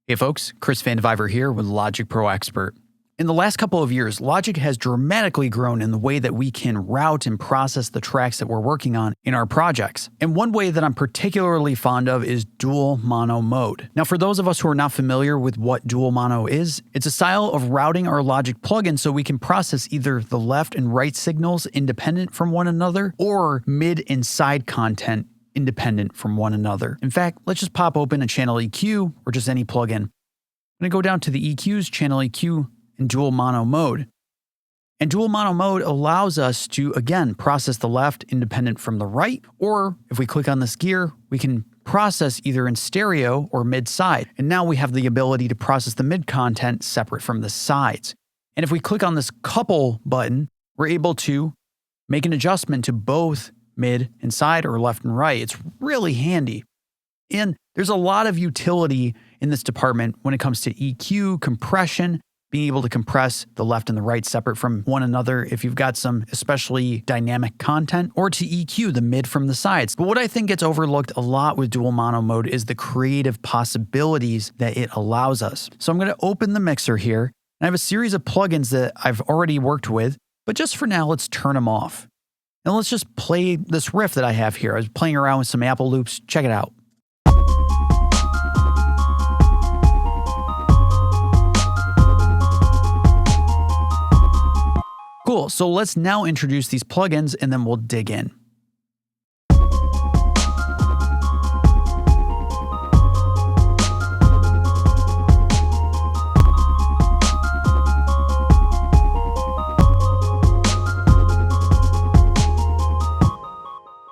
Hey folks, Chris Vandeviver here with Logic Pro Expert. In the last couple of years, Logic has dramatically grown in the way that we can route and process the tracks that we're working on in our projects. And one way that I'm particularly fond of is dual mono mode. Now, for those of us who are not familiar with what dual mono is, it's a style of routing our Logic plugin so we can process either the left and right signals independent from one another or mid and side content independent from one another. In fact, let's just pop open a channel EQ or just any plugin. I'm going to go down to the EQs, channel EQ, and dual mono mode. And dual mono mode allows us to, again, process the left independent from the right, or if we click on this gear, we can process either in stereo or mid-side. And now we have the ability to process the mid content separate from the sides. And if we click on this couple button, we're able to make an adjustment to both mid and side or left and right. It's really handy. And there's a lot of utility in this department when it comes to EQ, compression, being able to compress the left and the right separate from one another if you've got some especially dynamic content, or to EQ the mid from the sides. But what I think gets overlooked a lot with dual mono mode is the creative possibilities that it allows us. So I'm going to open the mixer here, and I have a series of plugins that I've already worked with, but just for now, let's turn them off. Now let's just play this riff that I have here. I was playing around with some Apple loops. Check it out. Cool, so let's now introduce these plugins and then we'll dig in.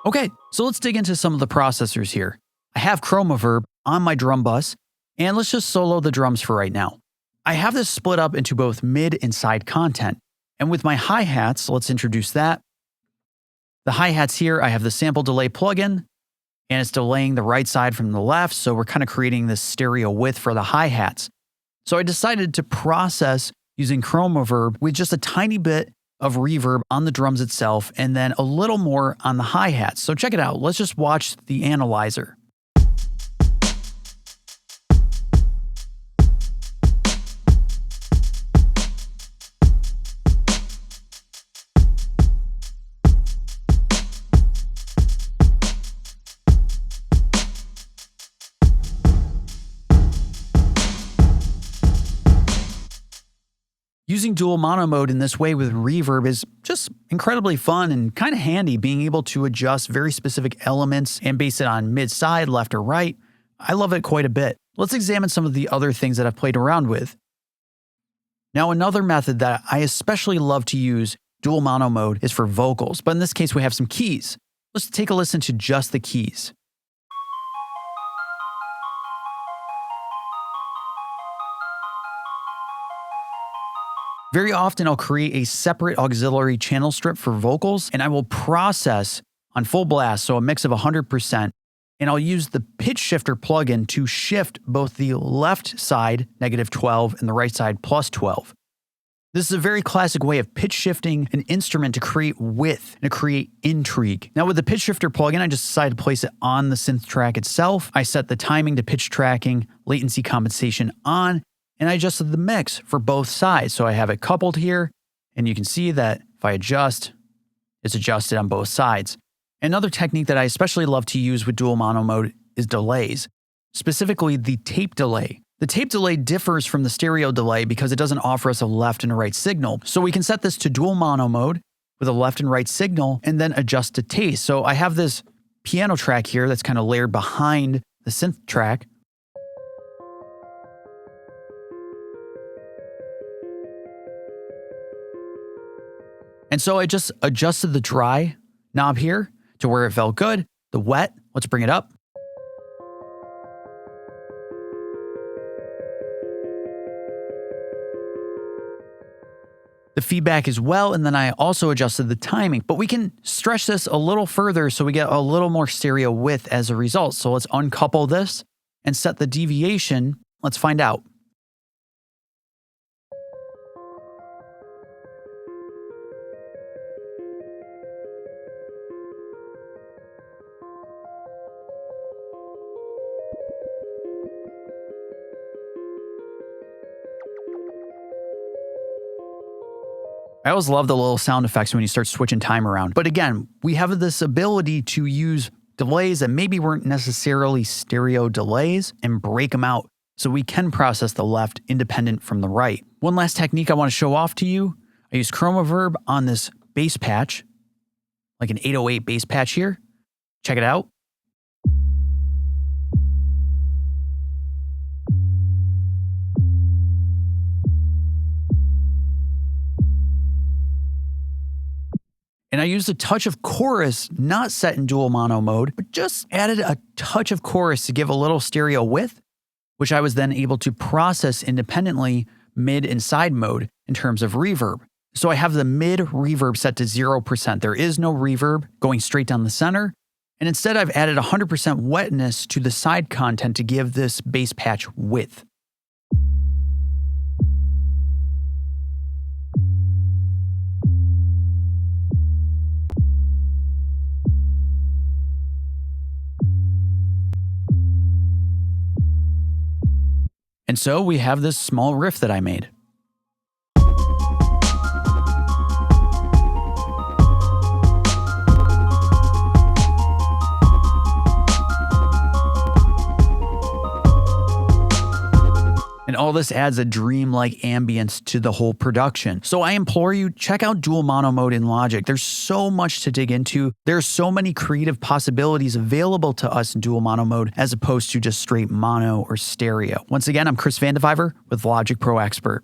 Okay, so let's dig into some of the processors here. I have Vandeviver on my drum bus, and let's just solo the drums for right now. I have this split up into both mid and side content. And with my hi-hats, let's introduce that. The hi-hats here, I have the sample delay plugin, and it's delaying the right side from the left, so we're kind of creating this stereo width for the hi-hats. So I decided to process using Vandeviver with just a tiny bit of reverb on the drums itself, and then a little more on the hi-hats. So check it out. Let's just watch the analyzer. Using dual mono mode in this way with reverb is just incredibly fun and kind of handy, being able to adjust very specific elements and base it on mid-side, left or right. I love it quite a bit. Let's examine some of the other things that I've played around with. Now, another method that I especially love to use dual mono mode is for vocals, but in this case we have some keys. Let's take a listen to just the keys. Very often I'll create a separate auxiliary channel strip for vocals, and I will process on full blast, so a mix of 100%, and I'll use the pitch shifter plugin to shift both the left side, -12, and the right side, +12. This is a very classic way of pitch shifting an instrument to create width and to create intrigue. Now with the pitch shifter plugin, I just decided to place it on the synth track itself. I set the timing to pitch tracking, latency compensation on, and I adjusted the mix for both sides. So I have it coupled here, and you can see that if I adjust, it's adjusted on both sides. Another technique that I especially love to use with dual mono mode is delays, specifically the tape delay. The tape delay differs from the stereo delay because it doesn't offer us a left and a right signal. So we can set this to dual mono mode with a left and right signal and then adjust to taste. So I have this piano track here that's kind of layered behind the synth track. And so I just adjusted the dry knob here to where it felt good. The wet, let's bring it up. The feedback as well, and then I also adjusted the timing. But we can stretch this a little further so we get a little more stereo width as a result. So let's uncouple this and set the deviation. Let's find out. I always love the little sound effects when you start switching time around. But again, we have this ability to use delays that maybe weren't necessarily stereo delays and break them out so we can process the left independent from the right. One last technique I want to show off to you. I use Chromaverb on this bass patch, like an 808 bass patch here. Check it out. And I used a touch of chorus, not set in dual mono mode, but just added a touch of chorus to give a little stereo width, which I was then able to process independently mid and side mode in terms of reverb. So I have the mid reverb set to 0%. There is no reverb going straight down the center. And instead I've added 100% wetness to the side content to give this bass patch width. And so we have this small riff that I made. And all this adds a dreamlike ambience to the whole production. So I implore you, check out dual mono mode in Logic. There's so much to dig into. There are so many creative possibilities available to us in dual mono mode as opposed to just straight mono or stereo. Once again, I'm Chris Vandeviver with Logic Pro Expert.